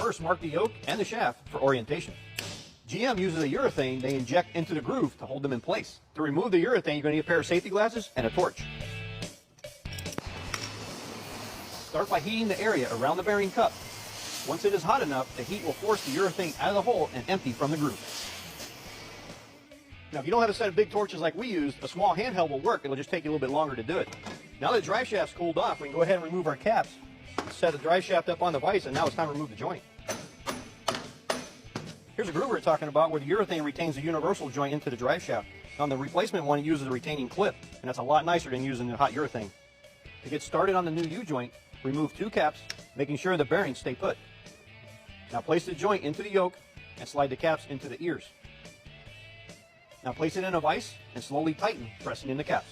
First, mark the yoke and the shaft for orientation. GM uses a urethane they inject into the groove to hold them in place. To remove the urethane, you're going to need a pair of safety glasses and a torch. Start by heating the area around the bearing cup. Once it is hot enough, the heat will force the urethane out of the hole and empty from the groove. Now, if you don't have a set of big torches like we used, a small handheld will work. It'll just take you a little bit longer to do it. Now that the drive shaft's cooled off, we can go ahead and remove our caps, set the drive shaft up on the vise, and now it's time to remove the joint. Here's a groove we're talking about where the urethane retains the universal joint into the drive shaft. On the replacement one, it uses a retaining clip, and that's a lot nicer than using the hot urethane. To get started on the new U-joint, remove 2 caps, making sure the bearings stay put. Now place the joint into the yoke and slide the caps into the ears. Now place it in a vise and slowly tighten, pressing in the caps.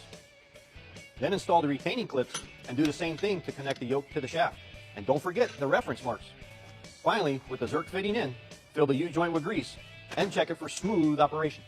Then install the retaining clips and do the same thing to connect the yoke to the shaft. And don't forget the reference marks. Finally, with the Zerk fitting in, fill the U-joint with grease and check it for smooth operation.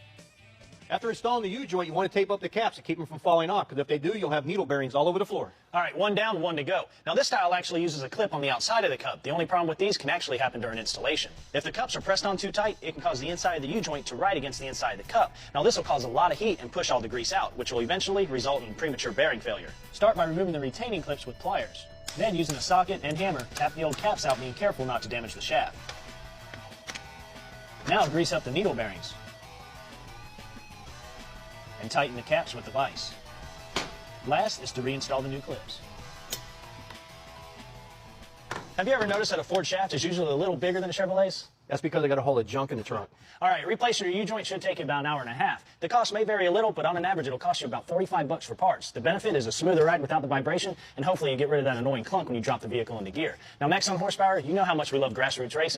After installing the U-joint, you want to tape up the caps to keep them from falling off, because if they do, you'll have needle bearings all over the floor. All right, 1 down, 1 to go. Now this style actually uses a clip on the outside of the cup. The only problem with these can actually happen during installation. If the cups are pressed on too tight, it can cause the inside of the U-joint to ride against the inside of the cup. Now this will cause a lot of heat and push all the grease out, which will eventually result in premature bearing failure. Start by removing the retaining clips with pliers. Then, using a socket and hammer, tap the old caps out, being careful not to damage the shaft. Now grease up the needle bearings and tighten the caps with the vise. Last is to reinstall the new clips. Have you ever noticed that a Ford shaft is usually a little bigger than a Chevrolet's? That's because they got a whole lot of junk in the trunk. All right, replacing your U-joint should take you about an hour and a half. The cost may vary a little, but on an average, it'll cost you about $45 for parts. The benefit is a smoother ride without the vibration, and hopefully you get rid of that annoying clunk when you drop the vehicle into gear. Now, max on horsepower, you know how much we love grassroots racing.